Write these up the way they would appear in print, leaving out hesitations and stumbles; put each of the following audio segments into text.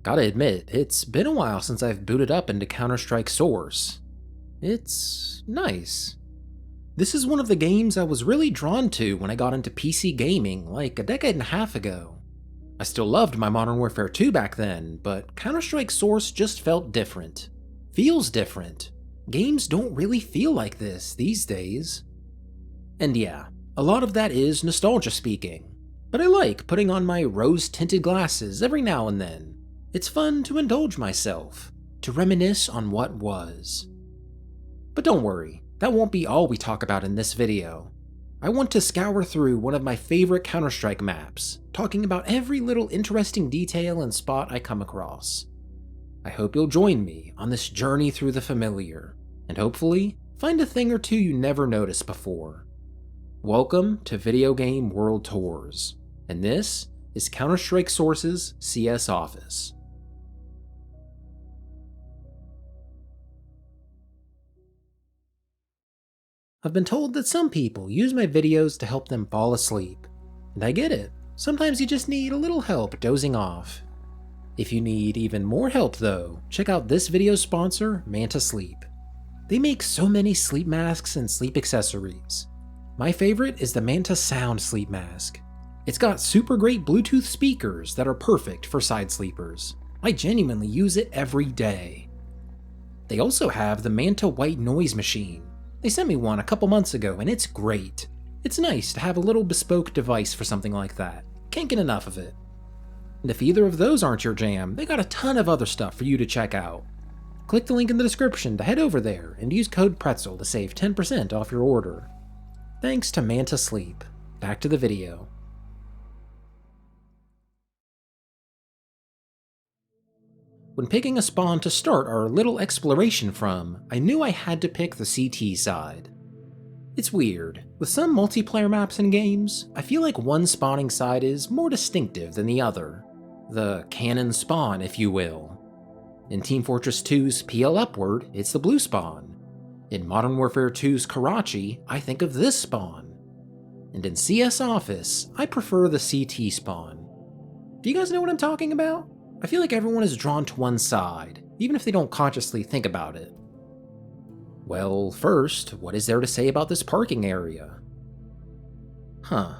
Gotta admit, it's been a while since I've booted up into Counter-Strike Source. It's nice. This is one of the games I was really drawn to when I got into PC gaming like a decade and a half ago. I still loved my Modern Warfare 2 back then, but Counter-Strike Source just felt different. Feels different. Games don't really feel like this these days. And yeah, a lot of that is nostalgia speaking, but I like putting on my rose-tinted glasses every now and then. It's fun to indulge myself, to reminisce on what was. But don't worry, that won't be all we talk about in this video. I want to scour through one of my favorite Counter-Strike maps, talking about every little interesting detail and spot I come across. I hope you'll join me on this journey through the familiar, and hopefully find a thing or two you never noticed before. Welcome to Video Game World Tours, and this is Counter-Strike Source's CS Office. I've been told that some people use my videos to help them fall asleep, and I get it. Sometimes you just need a little help dozing off. If you need even more help though, check out this video's sponsor, Manta Sleep. They make so many sleep masks and sleep accessories. My favorite is the Manta Sound Sleep Mask. It's got super great Bluetooth speakers that are perfect for side sleepers. I genuinely use it every day. They also have the Manta White Noise Machine. They sent me one a couple months ago and it's great. It's nice to have a little bespoke device for something like that. Can't get enough of it. And if either of those aren't your jam, they got a ton of other stuff for you to check out. Click the link in the description to head over there and use code PRETZEL to save 10% off your order. Thanks to Manta Sleep. Back to the video. When picking a spawn to start our little exploration from, I knew I had to pick the CT side. It's weird, with some multiplayer maps and games, I feel like one spawning side is more distinctive than the other. The cannon spawn, if you will. In Team Fortress 2's PL Upward, it's the blue spawn. In Modern Warfare 2's Karachi, I think of this spawn. And in CS Office, I prefer the CT spawn. Do you guys know what I'm talking about? I feel like everyone is drawn to one side, even if they don't consciously think about it. Well, first, what is there to say about this parking area? I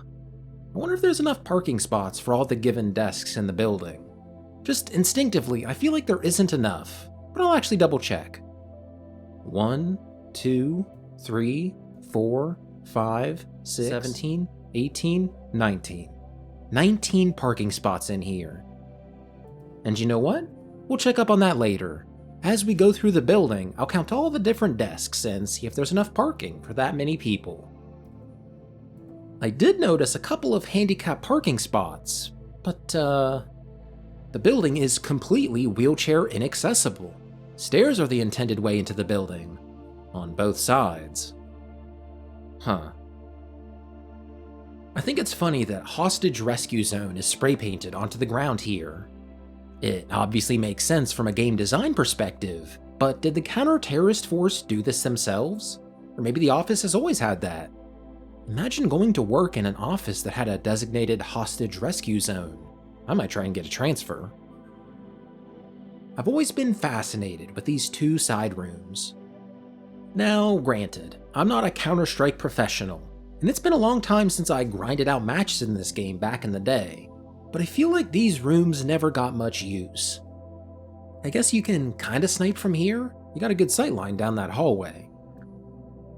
wonder if there's enough parking spots for all the given desks in the building. Just instinctively, I feel like there isn't enough, but I'll actually double check. 1, 2, 3, 4, 5, 6, 17, 18, 19. 19 parking spots in here. And you know what? We'll check up on that later. As we go through the building, I'll count all the different desks and see if there's enough parking for that many people. I did notice a couple of handicapped parking spots, but the building is completely wheelchair inaccessible. Stairs are the intended way into the building, on both sides. I think it's funny that Hostage Rescue Zone is spray painted onto the ground here. It obviously makes sense from a game design perspective, but did the counter-terrorist force do this themselves? Or maybe the office has always had that. Imagine going to work in an office that had a designated hostage rescue zone. I might try and get a transfer. I've always been fascinated with these two side rooms. Now, granted, I'm not a Counter-Strike professional, and it's been a long time since I grinded out matches in this game back in the day. But I feel like these rooms never got much use. I guess you can kinda snipe from here? You got a good sightline down that hallway.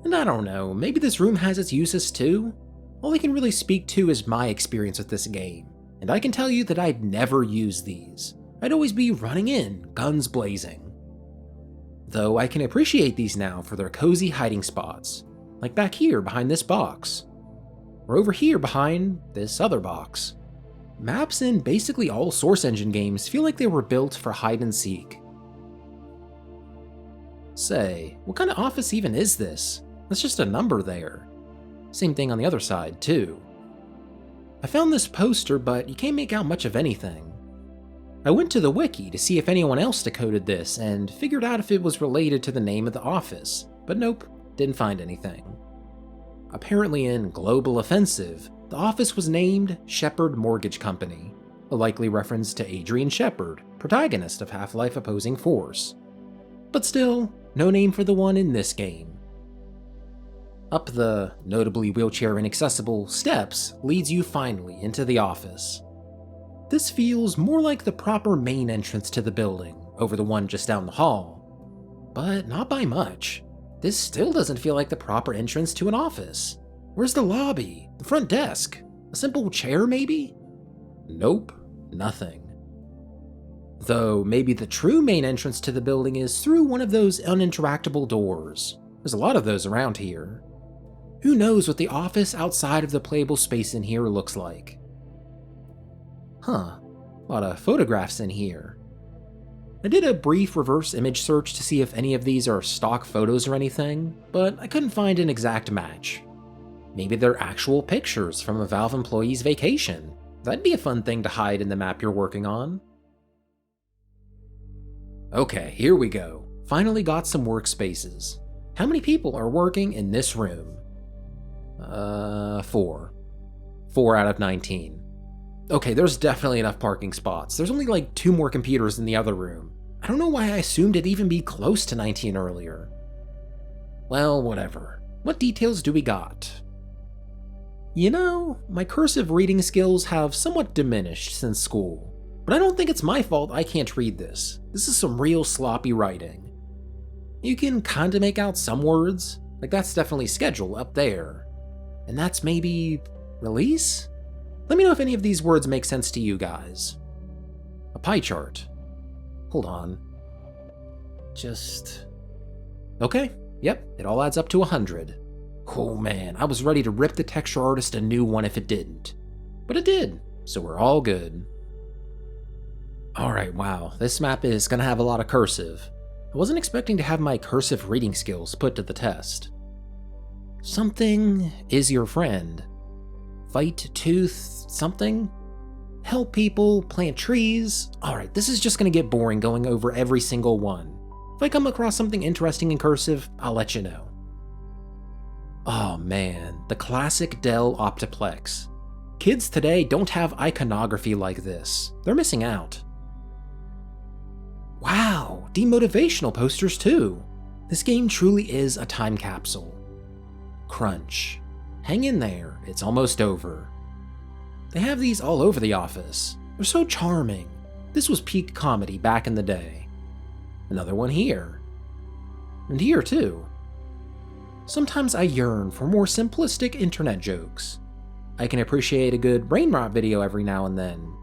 And I don't know, maybe this room has its uses too? All I can really speak to is my experience with this game, and I can tell you that I'd never use these. I'd always be running in, guns blazing. Though I can appreciate these now for their cozy hiding spots, like back here behind this box, or over here behind this other box. Maps in basically all Source Engine games feel like they were built for hide and seek. Say, what kind of office even is this? That's just a number there. Same thing on the other side, too. I found this poster, but you can't make out much of anything. I went to the wiki to see if anyone else decoded this and figured out if it was related to the name of the office, but nope, didn't find anything. Apparently in Global Offensive, the office was named Shepherd Mortgage Company, a likely reference to Adrian Shepard, protagonist of Half-Life Opposing Force. But still, no name for the one in this game. Up the, notably wheelchair-inaccessible, steps leads you finally into the office. This feels more like the proper main entrance to the building, over the one just down the hall. But not by much. This still doesn't feel like the proper entrance to an office. Where's the lobby? The front desk? A simple chair, maybe? Nope, nothing. Though maybe the true main entrance to the building is through one of those uninteractable doors. There's a lot of those around here. Who knows what the office outside of the playable space in here looks like? Huh, a lot of photographs in here. I did a brief reverse image search to see if any of these are stock photos or anything, but I couldn't find an exact match. Maybe they're actual pictures from a Valve employee's vacation. That'd be a fun thing to hide in the map you're working on. Okay, here we go. Finally got some workspaces. How many people are working in this room? 4. 4 out of 19. Okay, there's definitely enough parking spots. There's only like 2 more computers in the other room. I don't know why I assumed it'd even be close to 19 earlier. Well, whatever. What details do we got? You know, my cursive reading skills have somewhat diminished since school, but I don't think it's my fault I can't read this. This is some real sloppy writing. You can kinda make out some words, like that's definitely schedule up there. And that's maybe release? Let me know if any of these words make sense to you guys. A pie chart. Hold on. Okay, yep, it all adds up to 100. Oh man, I was ready to rip the texture artist a new one if it didn't. But it did, so we're all good. Alright, wow, this map is gonna have a lot of cursive. I wasn't expecting to have my cursive reading skills put to the test. Something is your friend. Fight, tooth, something? Help people, plant trees. Alright, this is just gonna get boring going over every single one. If I come across something interesting in cursive, I'll let you know. Oh man, the classic Dell Optiplex. Kids today don't have iconography like this. They're missing out. Wow, demotivational posters too. This game truly is a time capsule. Crunch. Hang in there, it's almost over. They have these all over the office. They're so charming. This was peak comedy back in the day. Another one here. And here too. Sometimes I yearn for more simplistic internet jokes. I can appreciate a good brain rot video every now and then.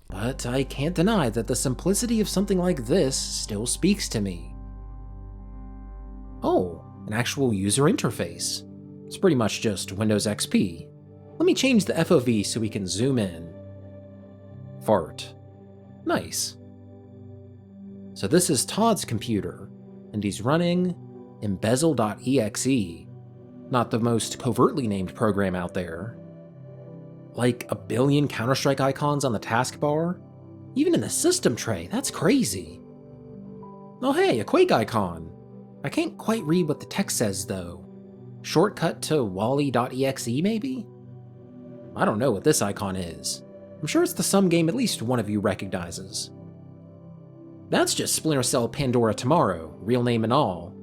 But I can't deny that the simplicity of something like this still speaks to me. Oh, an actual user interface. It's pretty much just Windows XP. Let me change the FOV so we can zoom in. Fart. Nice. So this is Todd's computer, and he's running Embezzle.exe. Not the most covertly named program out there. Like a billion Counter-Strike icons on the taskbar? Even in the system tray, that's crazy. Oh hey, a Quake icon. I can't quite read what the text says though. Shortcut to Wally.exe maybe? I don't know what this icon is. I'm sure it's the some game at least one of you recognizes. That's just Splinter Cell Pandora Tomorrow, real name and all.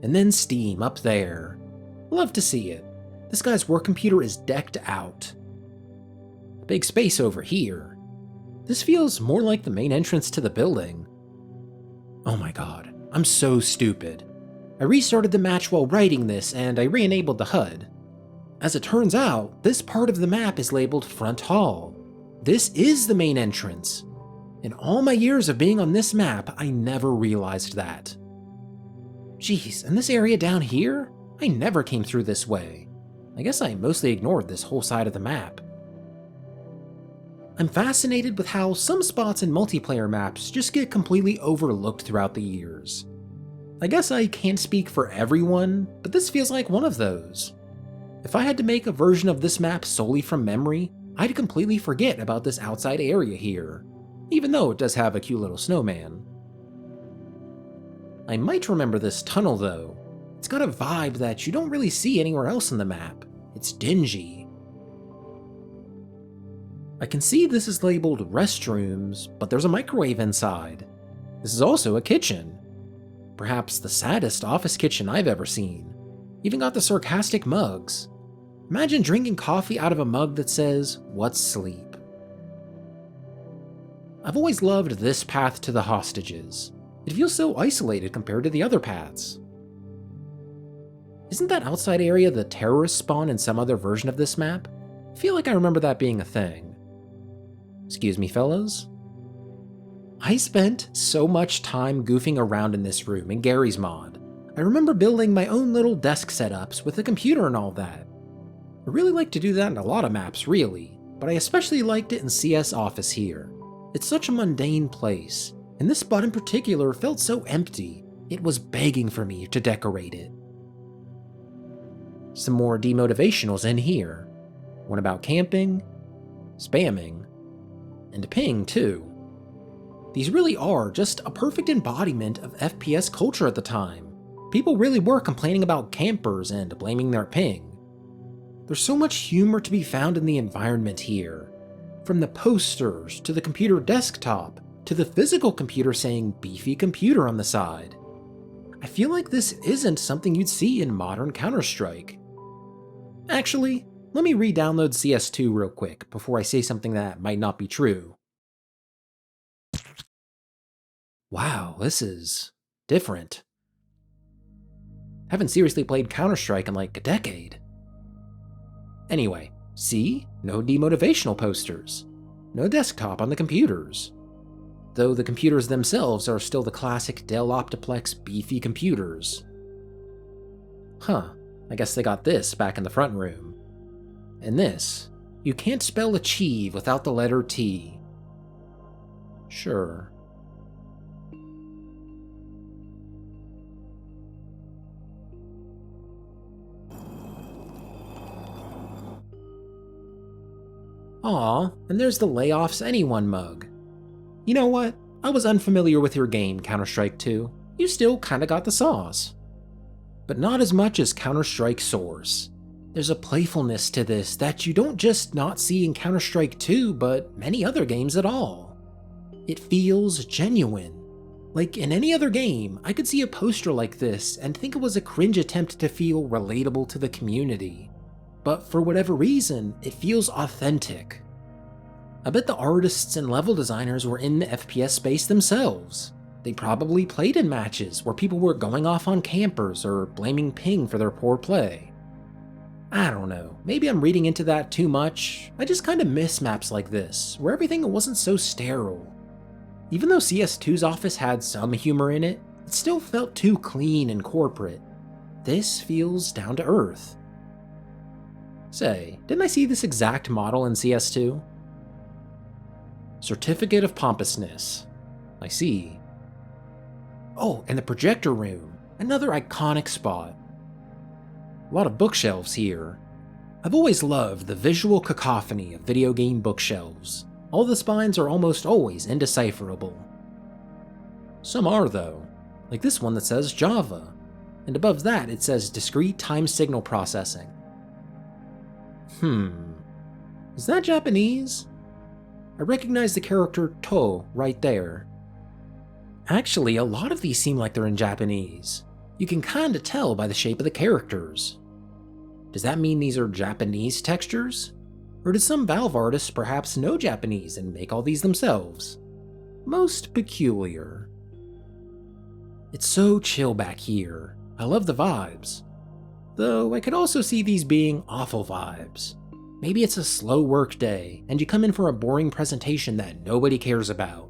And then Steam up there. Love to see it. This guy's work computer is decked out. Big space over here. This feels more like the main entrance to the building. Oh my god, I'm so stupid. I restarted the match while writing this and I re-enabled the HUD. As it turns out, this part of the map is labeled Front Hall. This is the main entrance. In all my years of being on this map, I never realized that. Jeez, and this area down here? I never came through this way. I guess I mostly ignored this whole side of the map. I'm fascinated with how some spots in multiplayer maps just get completely overlooked throughout the years. I guess I can't speak for everyone, but this feels like one of those. If I had to make a version of this map solely from memory, I'd completely forget about this outside area here. even though it does have a cute little snowman. I might remember this tunnel though. It's got a vibe that you don't really see anywhere else on the map. It's dingy. I can see this is labeled restrooms, but there's a microwave inside. This is also a kitchen. Perhaps the saddest office kitchen I've ever seen. Even got the sarcastic mugs. Imagine drinking coffee out of a mug that says, "What's sleep?" I've always loved this path to the hostages. It feels so isolated compared to the other paths. Isn't that outside area the terrorist spawn in some other version of this map? I feel like I remember that being a thing. Excuse me, fellas? I spent so much time goofing around in this room in Gary's mod. I remember building my own little desk setups with a computer and all that. I really like to do that in a lot of maps, really, but I especially liked it in CS Office here. It's such a mundane place, and this spot in particular felt so empty, it was begging for me to decorate it. Some more demotivationals in here. One about camping, spamming, and ping too. These really are just a perfect embodiment of FPS culture at the time. People really were complaining about campers and blaming their ping. There's so much humor to be found in the environment here. From the posters, to the computer desktop, to the physical computer saying beefy computer on the side. I feel like this isn't something you'd see in modern Counter-Strike. Actually, let me re-download CS2 real quick before I say something that might not be true. Wow, this is different. Haven't seriously played Counter-Strike in like a decade. Anyway, see? No demotivational posters. No desktop on the computers. Though the computers themselves are still the classic Dell Optiplex beefy computers. Huh, I guess they got this back in the front room. And this, you can't spell achieve without the letter T. Sure. Aw, and there's the Layoffs Anyone mug. You know what? I was unfamiliar with your game, Counter-Strike 2. You still kinda got the sauce. But not as much as Counter-Strike Source. There's a playfulness to this that you don't just not see in Counter-Strike 2, but many other games at all. It feels genuine. Like in any other game, I could see a poster like this and think it was a cringe attempt to feel relatable to the community. But for whatever reason, it feels authentic. I bet the artists and level designers were in the FPS space themselves. They probably played in matches where people were going off on campers or blaming ping for their poor play. I don't know, maybe I'm reading into that too much. I just kinda miss maps like this, where everything wasn't so sterile. Even though CS2's Office had some humor in it, it still felt too clean and corporate. This feels down to earth. Say, didn't I see this exact model in CS2? Certificate of Pompousness. I see. Oh, and the projector room. Another iconic spot. A lot of bookshelves here. I've always loved the visual cacophony of video game bookshelves. All the spines are almost always indecipherable. Some are though, like this one that says Java, and above that it says Discrete Time Signal Processing. Is that Japanese? I recognize the character To right there. Actually, a lot of these seem like they're in Japanese. You can kinda tell by the shape of the characters. Does that mean these are Japanese textures? Or did some Valve artists perhaps know Japanese and make all these themselves? Most peculiar. It's so chill back here. I love the vibes. Though I could also see these being awful vibes. Maybe it's a slow work day, and you come in for a boring presentation that nobody cares about.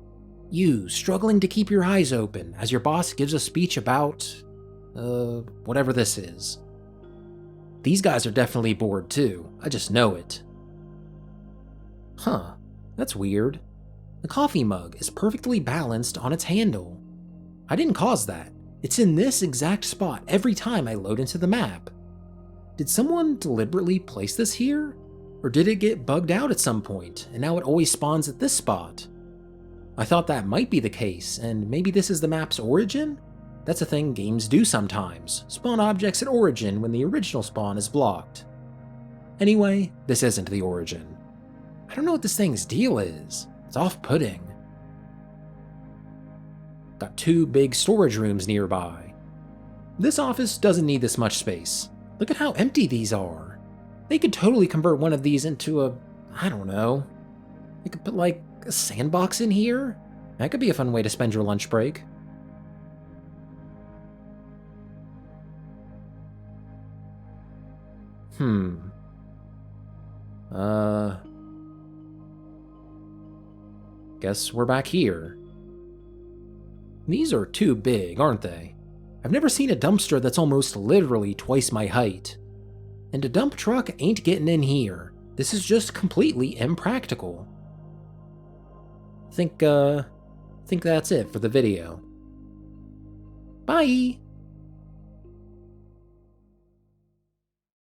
You struggling to keep your eyes open as your boss gives a speech about, whatever this is. These guys are definitely bored too, I just know it. Huh, that's weird. The coffee mug is perfectly balanced on its handle. I didn't cause that. It's in this exact spot every time I load into the map. Did someone deliberately place this here? Or did it get bugged out at some point, and now it always spawns at this spot? I thought that might be the case, and maybe this is the map's origin? That's a thing games do sometimes, spawn objects at origin when the original spawn is blocked. Anyway, this isn't the origin. I don't know what this thing's deal is. It's off-putting. Got 2 big storage rooms nearby. This office doesn't need this much space. Look at how empty these are. They could totally convert one of these into a, I don't know. You could put like a sandbox in here? That could be a fun way to spend your lunch break. Guess we're back here. These are too big, aren't they? I've never seen a dumpster that's almost literally twice my height. And a dump truck ain't getting in here. This is just completely impractical. Think that's it for the video. Bye!